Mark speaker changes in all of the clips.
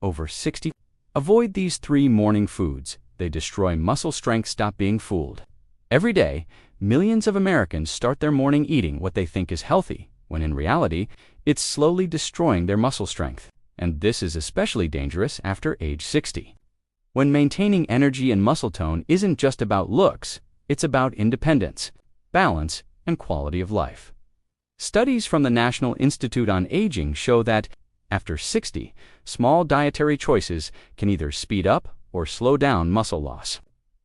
Speaker 1: over 60. Avoid these 3 morning foods. They destroy muscle strength. Stop being fooled. Every day, millions of Americans start their morning eating what they think is healthy, when in reality, it's slowly destroying their muscle strength. And this is especially dangerous after age 60. When maintaining energy and muscle tone isn't just about looks, it's about independence, balance, and quality of life. Studies from the National Institute on Aging show that, after 60, small dietary choices can either speed up or slow down muscle loss.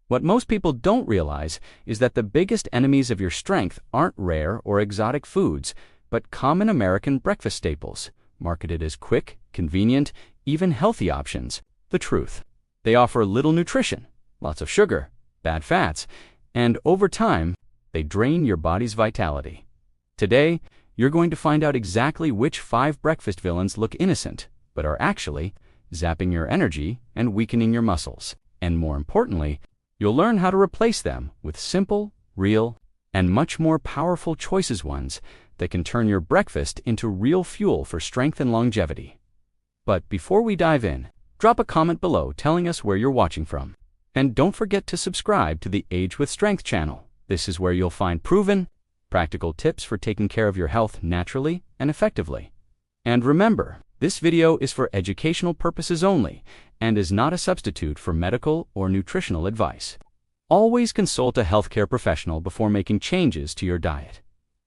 Speaker 1: What most people don't realize is that the biggest enemies of your strength aren't rare or exotic foods, but common American breakfast staples, marketed as quick, convenient, even healthy options. The truth: they offer little nutrition, lots of sugar, bad fats, and over time, they drain your body's vitality. Today, you're going to find out exactly which 5 breakfast villains look innocent, but are actually zapping your energy and weakening your muscles. And more importantly, you'll learn how to replace them with simple, real, and much more powerful choices, ones that can turn your breakfast into real fuel for strength and longevity. But before we dive in, drop a comment below telling us where you're watching from. And don't forget to subscribe to the Age with Strength channel. This is where you'll find proven, practical tips for taking care of your health naturally and effectively. And remember, this video is for educational purposes only and is not a substitute for medical or nutritional advice. Always consult a healthcare professional before making changes to your diet.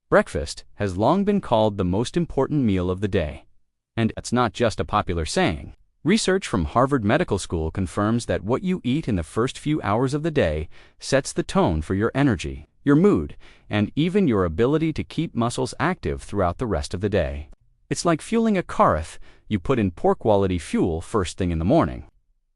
Speaker 1: Breakfast has long been called the most important meal of the day. And it's not just a popular saying. Research from Harvard Medical School confirms that what you eat in the first few hours of the day sets the tone for your energy, your mood, and even your ability to keep muscles active throughout the rest of the day. It's like fueling a car. If you put in poor quality fuel first thing in the morning,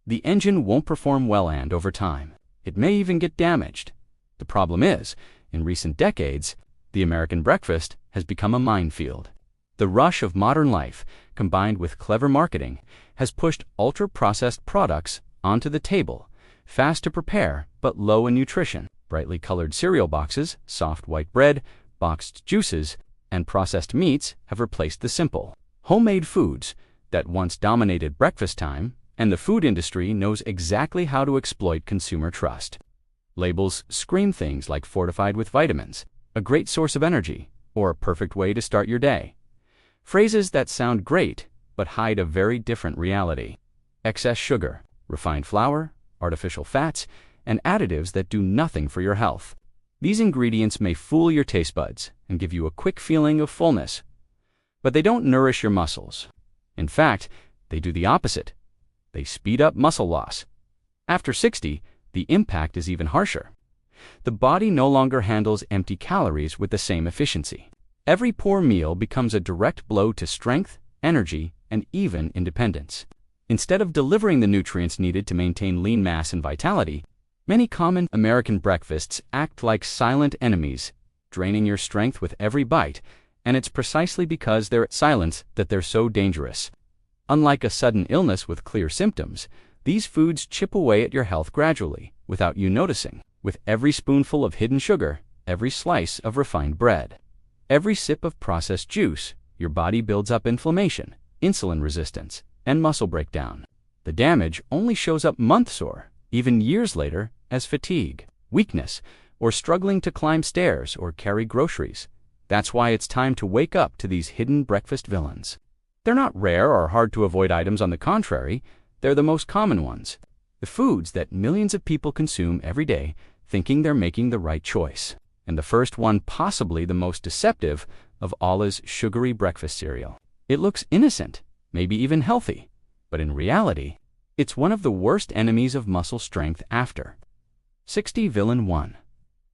Speaker 1: the engine won't perform well, and over time, it may even get damaged. The problem is, in recent decades, the American breakfast has become a minefield. The rush of modern life, combined with clever marketing, has pushed ultra-processed products onto the table, fast to prepare but low in nutrition. Brightly colored cereal boxes, soft white bread, boxed juices, and processed meats have replaced the simple, homemade foods that once dominated breakfast time, and the food industry knows exactly how to exploit consumer trust. Labels scream things like fortified with vitamins, a great source of energy, or a perfect way to start your day. Phrases that sound great but hide a very different reality. Excess sugar, refined flour, artificial fats, and additives that do nothing for your health. These ingredients may fool your taste buds and give you a quick feeling of fullness, but they don't nourish your muscles. In fact, they do the opposite. They speed up muscle loss. After 60, the impact is even harsher. The body no longer handles empty calories with the same efficiency. Every poor meal becomes a direct blow to strength, energy, and even independence. Instead of delivering the nutrients needed to maintain lean mass and vitality, many common American breakfasts act like silent enemies, draining your strength with every bite, and it's precisely because they're silent that they're so dangerous. Unlike a sudden illness with clear symptoms, these foods chip away at your health gradually, without you noticing. With every spoonful of hidden sugar, every slice of refined bread, every sip of processed juice, your body builds up inflammation, insulin resistance, and muscle breakdown. The damage only shows up months or even years later as fatigue, weakness, or struggling to climb stairs or carry groceries. That's why it's time to wake up to these hidden breakfast villains. They're not rare or hard to avoid items. On the contrary, they're the most common ones. The foods that millions of people consume every day thinking they're making the right choice. And the first one, possibly the most deceptive of all, is sugary breakfast cereal. It looks innocent, maybe even healthy, but in reality, it's one of the worst enemies of muscle strength. After 60, Villain 1.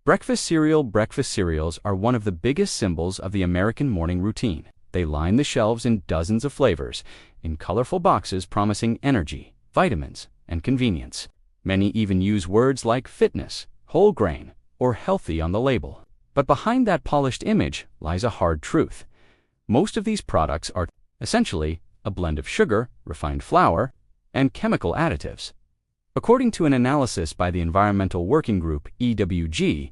Speaker 1: Breakfast cereal. Breakfast cereals are one of the biggest symbols of the American morning routine. They line the shelves in dozens of flavors, in colorful boxes promising energy, vitamins, and convenience. Many even use words like fitness, whole grain, or healthy on the label. But behind that polished image lies a hard truth. Most of these products are essentially a blend of sugar, refined flour, and chemical additives. According to an analysis by the Environmental Working Group, EWG,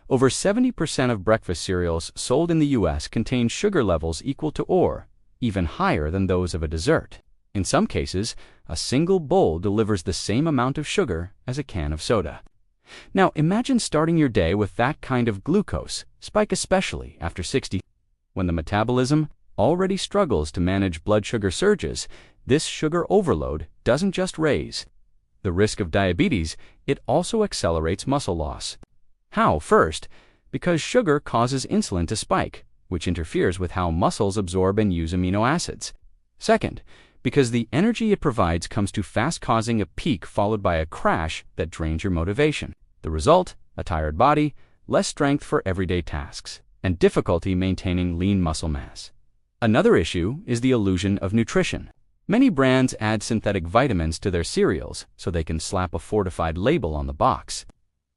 Speaker 1: over 70% of breakfast cereals sold in the U.S. contain sugar levels equal to or even higher than those of a dessert. In some cases, a single bowl delivers the same amount of sugar as a can of soda. Now imagine starting your day with that kind of glucose spike, especially after 60. When the metabolism already struggles to manage blood sugar surges, this sugar overload doesn't just raise the risk of diabetes, it also accelerates muscle loss. How? First, because sugar causes insulin to spike, which interferes with how muscles absorb and use amino acids. Second, because the energy it provides comes too fast, causing a peak followed by a crash that drains your motivation. The result? A tired body, less strength for everyday tasks, and difficulty maintaining lean muscle mass. Another issue is the illusion of nutrition. Many brands add synthetic vitamins to their cereals so they can slap a fortified label on the box.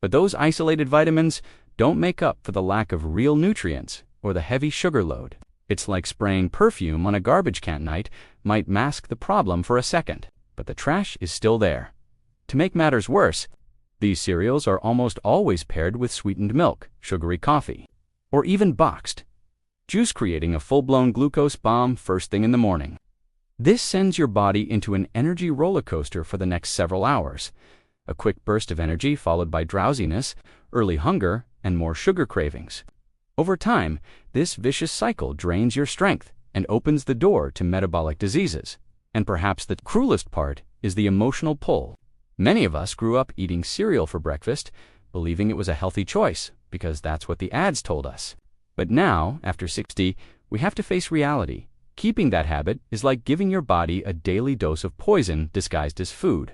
Speaker 1: But those isolated vitamins don't make up for the lack of real nutrients or the heavy sugar load. It's like spraying perfume on a garbage can. Night might mask the problem for a second, but the trash is still there. To make matters worse, these cereals are almost always paired with sweetened milk, sugary coffee, or even boxed juice, creating a full-blown glucose bomb first thing in the morning. This sends your body into an energy roller coaster for the next several hours. A quick burst of energy followed by drowsiness, early hunger, and more sugar cravings. Over time, this vicious cycle drains your strength and opens the door to metabolic diseases. And perhaps the cruelest part is the emotional pull. Many of us grew up eating cereal for breakfast, believing it was a healthy choice because that's what the ads told us. But now, after 60, we have to face reality. Keeping that habit is like giving your body a daily dose of poison disguised as food.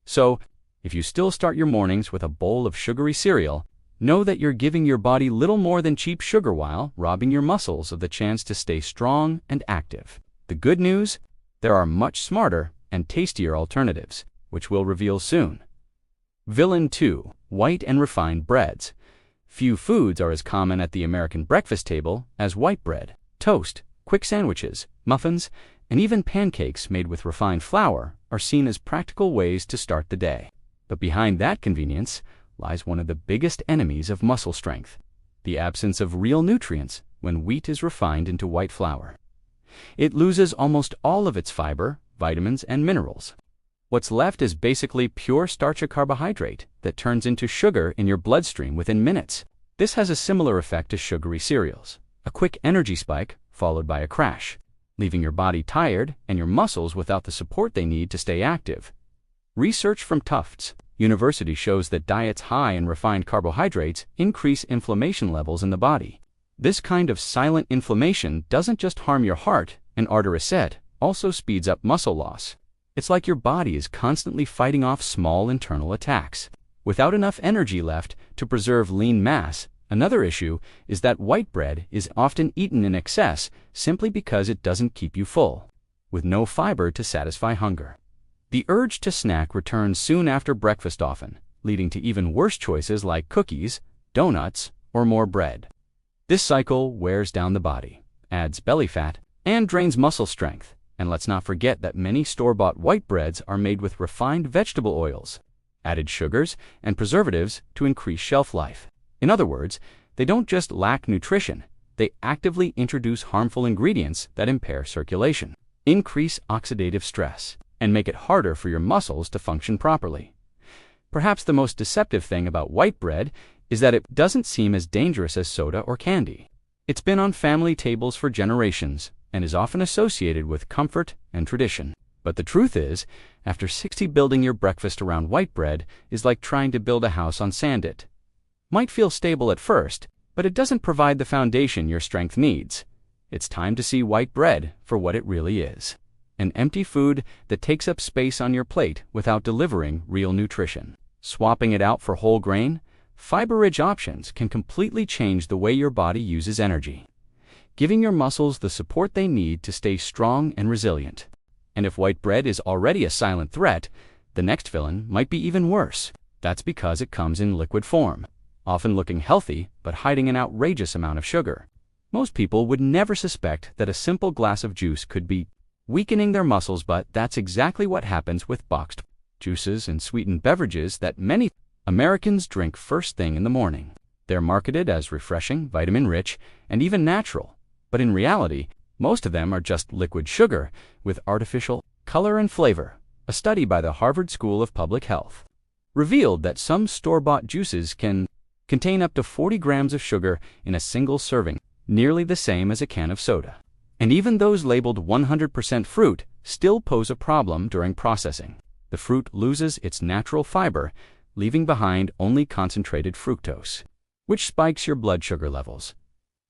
Speaker 1: So, if you still start your mornings with a bowl of sugary cereal, know that you're giving your body little more than cheap sugar while robbing your muscles of the chance to stay strong and active. The good news? There are much smarter and tastier alternatives, which we'll reveal soon. Villain 2. White and refined breads. Few foods are as common at the American breakfast table as white bread, toast, quick sandwiches, muffins, and even pancakes made with refined flour are seen as practical ways to start the day. But behind that convenience lies one of the biggest enemies of muscle strength: the absence of real nutrients when wheat is refined into white flour. It loses almost all of its fiber, vitamins, and minerals. What's left is basically pure starch, a carbohydrate that turns into sugar in your bloodstream within minutes. This has a similar effect to sugary cereals: a quick energy spike followed by a crash, leaving your body tired and your muscles without the support they need to stay active. Research from Tufts University shows that diets high in refined carbohydrates increase inflammation levels in the body. This kind of silent inflammation doesn't just harm your heart and artery, it also speeds up muscle loss. It's like your body is constantly fighting off small internal attacks, without enough energy left to preserve lean mass. Another issue is that white bread is often eaten in excess simply because it doesn't keep you full, with no fiber to satisfy hunger. The urge to snack returns soon after breakfast, often leading to even worse choices like cookies, donuts, or more bread. This cycle wears down the body, adds belly fat, and drains muscle strength. And let's not forget that many store-bought white breads are made with refined vegetable oils, added sugars, and preservatives to increase shelf life. In other words, they don't just lack nutrition, they actively introduce harmful ingredients that impair circulation, increase oxidative stress, and make it harder for your muscles to function properly. Perhaps the most deceptive thing about white bread is that it doesn't seem as dangerous as soda or candy. It's been on family tables for generations and is often associated with comfort and tradition. But the truth is, after 60, building your breakfast around white bread is like trying to build a house on sand. It might feel stable at first, but it doesn't provide the foundation your strength needs. It's time to see white bread for what it really is: an empty food that takes up space on your plate without delivering real nutrition. Swapping it out for whole grain, fiber-rich options can completely change the way your body uses energy, giving your muscles the support they need to stay strong and resilient. And if white bread is already a silent threat, the next villain might be even worse. That's because it comes in liquid form, often looking healthy but hiding an outrageous amount of sugar. Most people would never suspect that a simple glass of juice could be weakening their muscles, but that's exactly what happens with boxed juices and sweetened beverages that many Americans drink first thing in the morning. They're marketed as refreshing, vitamin-rich, and even natural, but in reality, most of them are just liquid sugar with artificial Color and flavor. A study by the Harvard School of Public Health revealed that some store-bought juices can contain up to 40 grams of sugar in a single serving, nearly the same as a can of soda. And even those labeled 100% fruit still pose a problem during processing. The fruit loses its natural fiber, leaving behind only concentrated fructose, which spikes your blood sugar levels.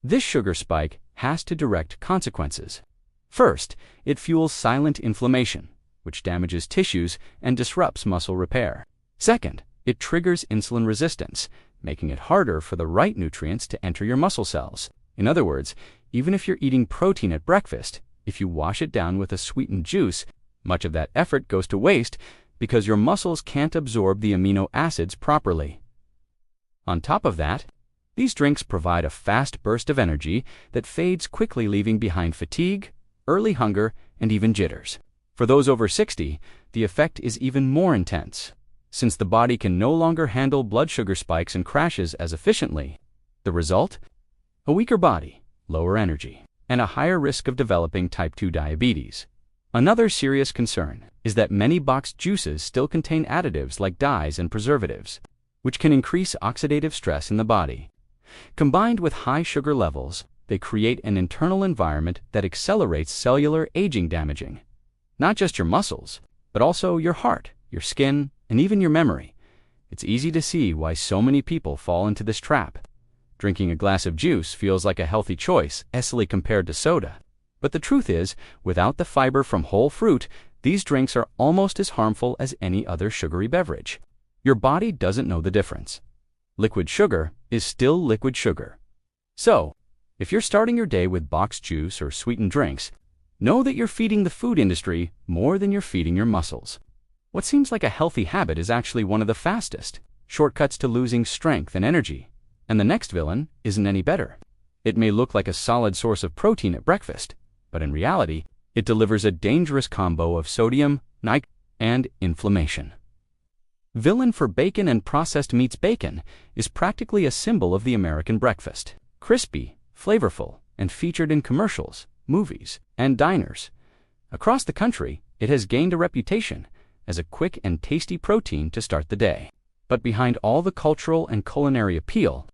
Speaker 1: This sugar spike has two direct consequences. First, it fuels silent inflammation, which damages tissues and disrupts muscle repair. Second, it triggers insulin resistance, making it harder for the right nutrients to enter your muscle cells. In other words, even if you're eating protein at breakfast, if you wash it down with a sweetened juice, much of that effort goes to waste because your muscles can't absorb the amino acids properly. On top of that, these drinks provide a fast burst of energy that fades quickly, leaving behind fatigue, early hunger, and even jitters. For those over 60, the effect is even more intense. Since the body can no longer handle blood sugar spikes and crashes as efficiently, the result? A weaker body, lower energy, and a higher risk of developing type 2 diabetes. Another serious concern is that many boxed juices still contain additives like dyes and preservatives, which can increase oxidative stress in the body. Combined with high sugar levels, they create an internal environment that accelerates cellular aging, damaging not just your muscles, but also your heart, your skin, and even your memory. It's easy to see why so many people fall into this trap. Drinking a glass of juice feels like a healthy choice, especially compared to soda. But the truth is, without the fiber from whole fruit, these drinks are almost as harmful as any other sugary beverage. Your body doesn't know the difference. Liquid sugar is still liquid sugar. So, if you're starting your day with boxed juice or sweetened drinks, know that you're feeding the food industry more than you're feeding your muscles. What seems like a healthy habit is actually one of the fastest shortcuts to losing strength and energy. And the next villain isn't any better. It may look like a solid source of protein at breakfast, but in reality, it delivers a dangerous combo of sodium, nitrate, and inflammation. Villain for bacon and processed meats. Bacon is practically a symbol of the American breakfast. Crispy, flavorful, and featured in commercials, movies, and diners. Across the country, it has gained a reputation as a quick and tasty protein to start the day. But behind all the cultural and culinary appeal,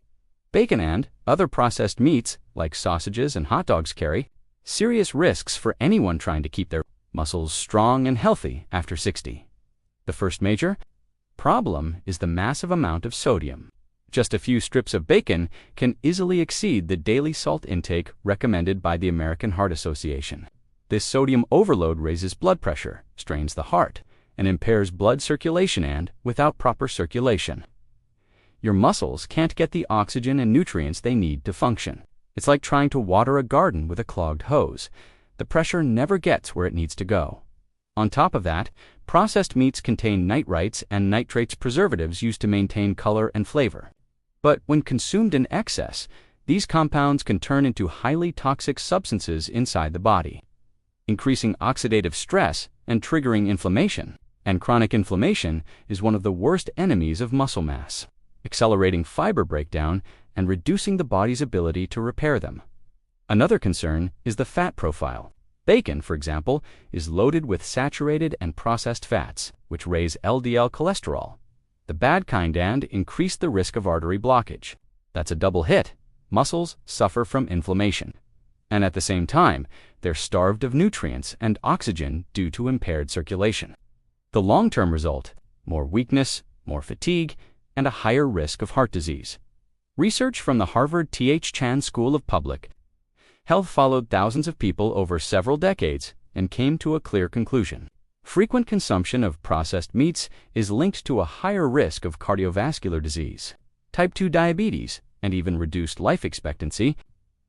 Speaker 1: bacon and other processed meats, like sausages and hot dogs, carry serious risks for anyone trying to keep their muscles strong and healthy after 60. The first major problem is the massive amount of sodium. Just a few strips of bacon can easily exceed the daily salt intake recommended by the American Heart Association. This sodium overload raises blood pressure, strains the heart, and impairs blood circulation, and, without proper circulation, your muscles can't get the oxygen and nutrients they need to function. It's like trying to water a garden with a clogged hose. The pressure never gets where it needs to go. On top of that, processed meats contain nitrites and nitrates, preservatives used to maintain color and flavor. But when consumed in excess, these compounds can turn into highly toxic substances inside the body, increasing oxidative stress and triggering inflammation. And chronic inflammation is one of the worst enemies of muscle mass, accelerating fiber breakdown and reducing the body's ability to repair them. Another concern is the fat profile. Bacon, for example, is loaded with saturated and processed fats, which raise LDL cholesterol, the bad kind, and increase the risk of artery blockage. That's a double hit. Muscles suffer from inflammation, and at the same time, they're starved of nutrients and oxygen due to impaired circulation. The long-term result: more weakness, more fatigue, and a higher risk of heart disease. Research from the Harvard T.H. Chan School of Public Health followed thousands of people over several decades and came to a clear conclusion. Frequent consumption of processed meats is linked to a higher risk of cardiovascular disease, type 2 diabetes, and even reduced life expectancy.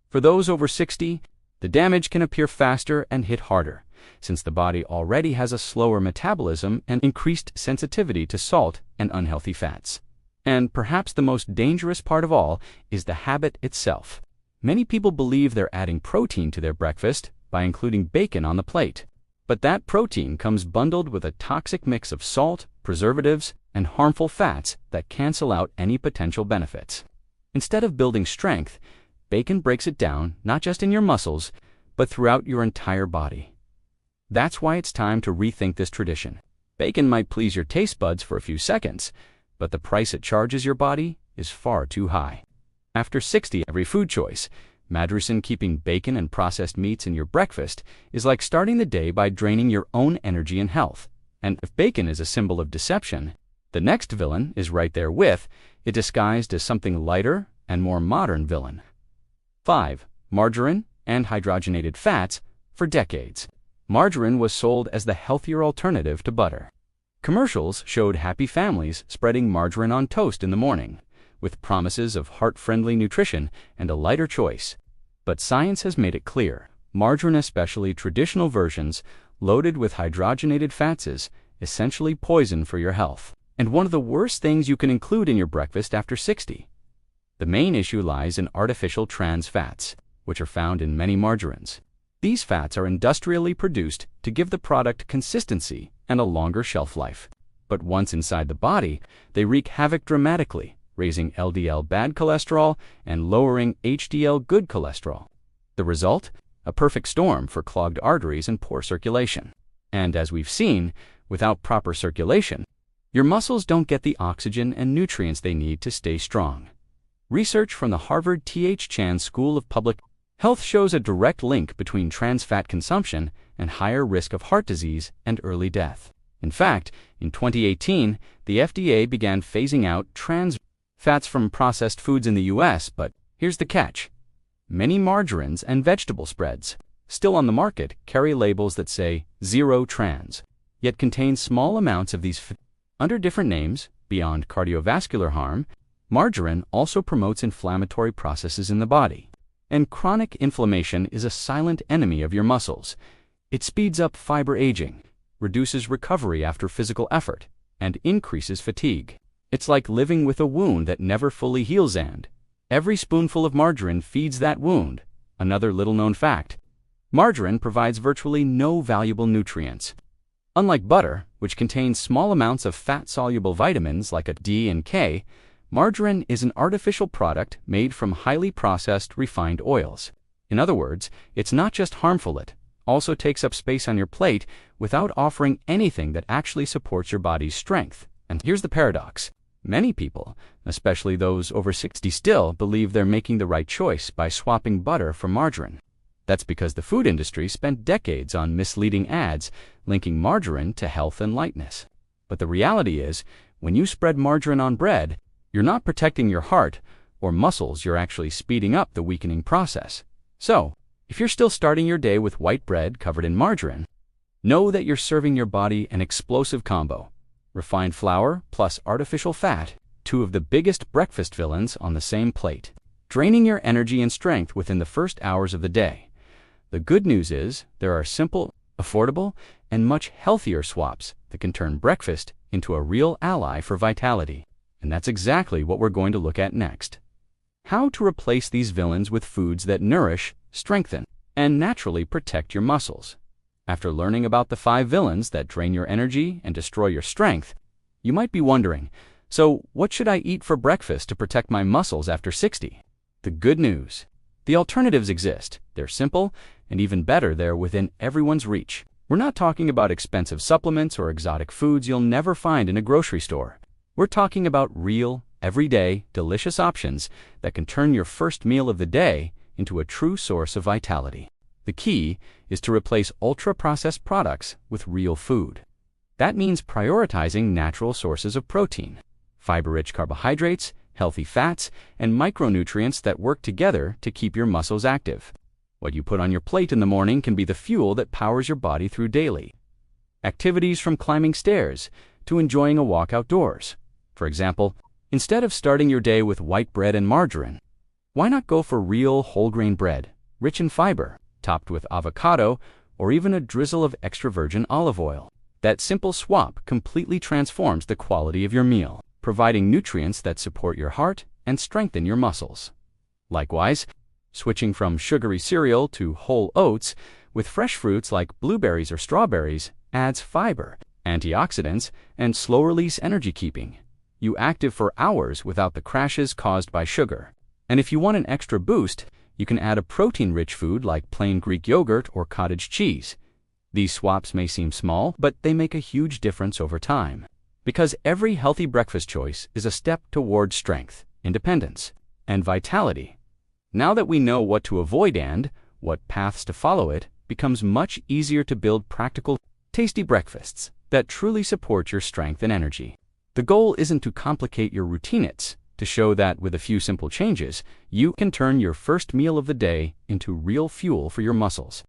Speaker 1: For those over 60, the damage can appear faster and hit harder, since the body already has a slower metabolism and increased sensitivity to salt and unhealthy fats. And perhaps the most dangerous part of all is the habit itself. Many people believe they're adding protein to their breakfast by including bacon on the plate. But that protein comes bundled with a toxic mix of salt, preservatives, and harmful fats that cancel out any potential benefits. Instead of building strength, bacon breaks it down not just in your muscles, but throughout your entire body. That's why it's time to rethink this tradition. Bacon might please your taste buds for a few seconds, but the price it charges your body is far too high. After 60, every food choice, Madruson keeping bacon and processed meats in your breakfast is like starting the day by draining your own energy and health. And if bacon is a symbol of deception, the next villain is right there with it, disguised as something lighter and more modern villain. 5. Margarine and hydrogenated fats. For decades, margarine was sold as the healthier alternative to butter. Commercials showed happy families spreading margarine on toast in the morning, with promises of heart-friendly nutrition and a lighter choice. But science has made it clear, margarine, especially traditional versions, loaded with hydrogenated fats, is essentially poison for your health, and one of the worst things you can include in your breakfast after 60. The main issue lies in artificial trans fats, which are found in many margarines. These fats are industrially produced to give the product consistency and a longer shelf life. But once inside the body, they wreak havoc dramatically, raising LDL bad cholesterol and lowering HDL good cholesterol. The result? A perfect storm for clogged arteries and poor circulation. And as we've seen, without proper circulation, your muscles don't get the oxygen and nutrients they need to stay strong. Research from the Harvard T.H. Chan School of Public Health shows a direct link between trans fat consumption and higher risk of heart disease and early death. In fact, in 2018, the FDA began phasing out trans fats from processed foods in the US, but here's the catch. Many margarines and vegetable spreads, still on the market, carry labels that say zero trans, yet contain small amounts of these under different names. Beyond cardiovascular harm, margarine also promotes inflammatory processes in the body. And chronic inflammation is a silent enemy of your muscles. It speeds up fiber aging, reduces recovery after physical effort, and increases fatigue. It's like living with a wound that never fully heals, and every spoonful of margarine feeds that wound. Another little-known fact: margarine provides virtually no valuable nutrients. Unlike butter, which contains small amounts of fat-soluble vitamins like a D and K, margarine is an artificial product made from highly processed refined oils. In other words, it's not just harmful, it also takes up space on your plate without offering anything that actually supports your body's strength. And here's the paradox. Many people, especially those over 60, still believe they're making the right choice by swapping butter for margarine. That's because the food industry spent decades on misleading ads linking margarine to health and lightness. But the reality is, when you spread margarine on bread, you're not protecting your heart or muscles, you're actually speeding up the weakening process. So, if you're still starting your day with white bread covered in margarine, know that you're serving your body an explosive combo. Refined flour plus artificial fat, two of the biggest breakfast villains on the same plate, draining your energy and strength within the first hours of the day. The good news is, there are simple, affordable, and much healthier swaps that can turn breakfast into a real ally for vitality. And that's exactly what we're going to look at next. How to replace these villains with foods that nourish, strengthen, and naturally protect your muscles. After learning about the 5 villains that drain your energy and destroy your strength, you might be wondering, so what should I eat for breakfast to protect my muscles after 60? The good news: the alternatives exist. They're simple, and even better, they're within everyone's reach. We're not talking about expensive supplements or exotic foods you'll never find in a grocery store. We're talking about real, everyday, delicious options that can turn your first meal of the day into a true source of vitality. The key is to replace ultra-processed products with real food. That means prioritizing natural sources of protein, fiber-rich carbohydrates, healthy fats, and micronutrients that work together to keep your muscles active. What you put on your plate in the morning can be the fuel that powers your body through daily activities, from climbing stairs to enjoying a walk outdoors. For example, instead of starting your day with white bread and margarine, why not go for real whole-grain bread, rich in fiber, topped with avocado or even a drizzle of extra virgin olive oil? That simple swap completely transforms the quality of your meal, providing nutrients that support your heart and strengthen your muscles. Likewise, switching from sugary cereal to whole oats with fresh fruits like blueberries or strawberries adds fiber, antioxidants, and slow-release energy, keeping you active for hours without the crashes caused by sugar. And if you want an extra boost, you can add a protein-rich food like plain Greek yogurt or cottage cheese. These swaps may seem small, but they make a huge difference over time. Because every healthy breakfast choice is a step toward strength, independence, and vitality. Now that we know what to avoid and what paths to follow, it becomes much easier to build practical, tasty breakfasts that truly support your strength and energy. The goal isn't to complicate your routine, it's to show that with a few simple changes, you can turn your first meal of the day into real fuel for your muscles.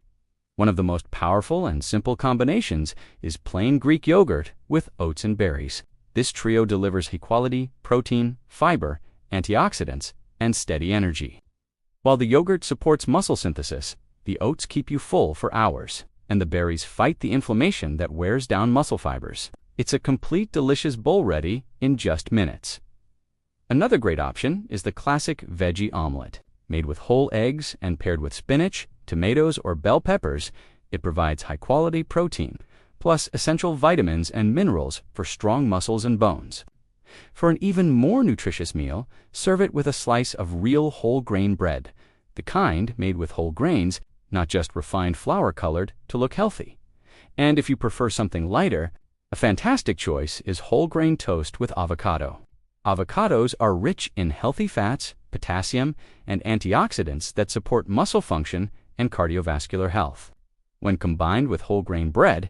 Speaker 1: One of the most powerful and simple combinations is plain Greek yogurt with oats and berries. This trio delivers high-quality protein, fiber, antioxidants, and steady energy. While the yogurt supports muscle synthesis, the oats keep you full for hours, and the berries fight the inflammation that wears down muscle fibers. It's a complete delicious bowl ready in just minutes. Another great option is the classic veggie omelet. Made with whole eggs and paired with spinach, tomatoes, or bell peppers, it provides high-quality protein, plus essential vitamins and minerals for strong muscles and bones. For an even more nutritious meal, serve it with a slice of real whole grain bread, the kind made with whole grains, not just refined flour colored to look healthy. And if you prefer something lighter, a fantastic choice is whole grain toast with avocado. Avocados are rich in healthy fats, potassium, and antioxidants that support muscle function and cardiovascular health. When combined with whole grain bread,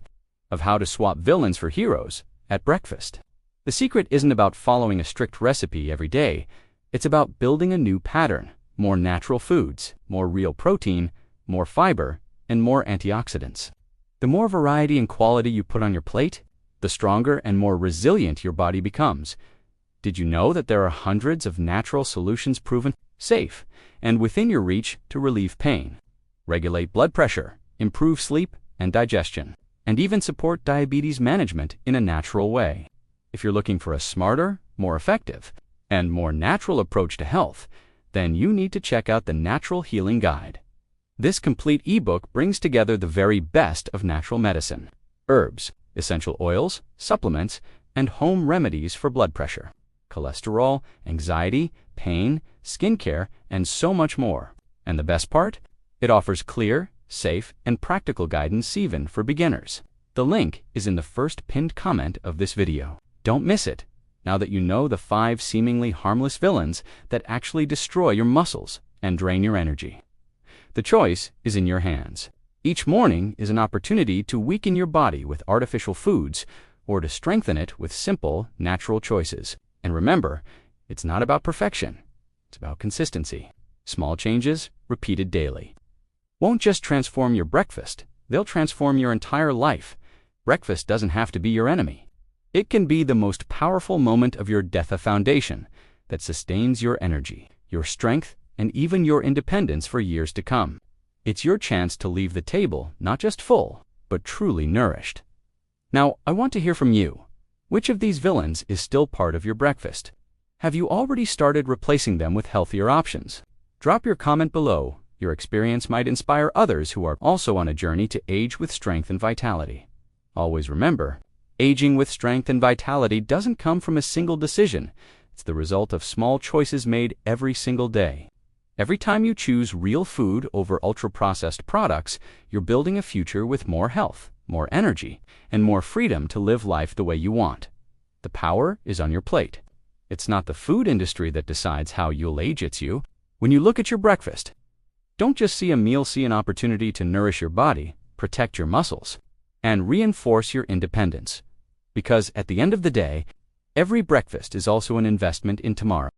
Speaker 1: of how to swap villains for heroes at breakfast. The secret isn't about following a strict recipe every day, it's about building a new pattern, more natural foods, more real protein, more fiber, and more antioxidants. The more variety and quality you put on your plate, the stronger and more resilient your body becomes. Did you know that there are hundreds of natural solutions proven safe and within your reach to relieve pain, regulate blood pressure, improve sleep and digestion, and even support diabetes management in a natural way? If you're looking for a smarter, more effective, and more natural approach to health, then you need to check out the Natural Healing Guide. This complete ebook brings together the very best of natural medicine: herbs, essential oils, supplements, and home remedies for blood pressure, cholesterol, anxiety, pain, skincare, and so much more. And the best part? It offers clear, safe, and practical guidance even for beginners. The link is in the first pinned comment of this video. Don't miss it, now that you know the 5 seemingly harmless villains that actually destroy your muscles and drain your energy. The choice is in your hands. Each morning is an opportunity to weaken your body with artificial foods or to strengthen it with simple, natural choices. And remember, it's not about perfection. It's about consistency. Small changes, repeated daily, won't just transform your breakfast, they'll transform your entire life. Breakfast doesn't have to be your enemy. It can be the most powerful moment of your DETHA foundation that sustains your energy, your strength, and even your independence for years to come. It's your chance to leave the table not just full, but truly nourished. Now, I want to hear from you. Which of these villains is still part of your breakfast? Have you already started replacing them with healthier options? Drop your comment below. Your experience might inspire others who are also on a journey to age with strength and vitality. Always remember, aging with strength and vitality doesn't come from a single decision. It's the result of small choices made every single day. Every time you choose real food over ultra-processed products, you're building a future with more health, more energy, and more freedom to live life the way you want. The power is on your plate. It's not the food industry that decides how you'll age, it's you. When you look at your breakfast, don't just see a meal, see an opportunity to nourish your body, protect your muscles, and reinforce your independence. Because at the end of the day, every breakfast is also an investment in tomorrow.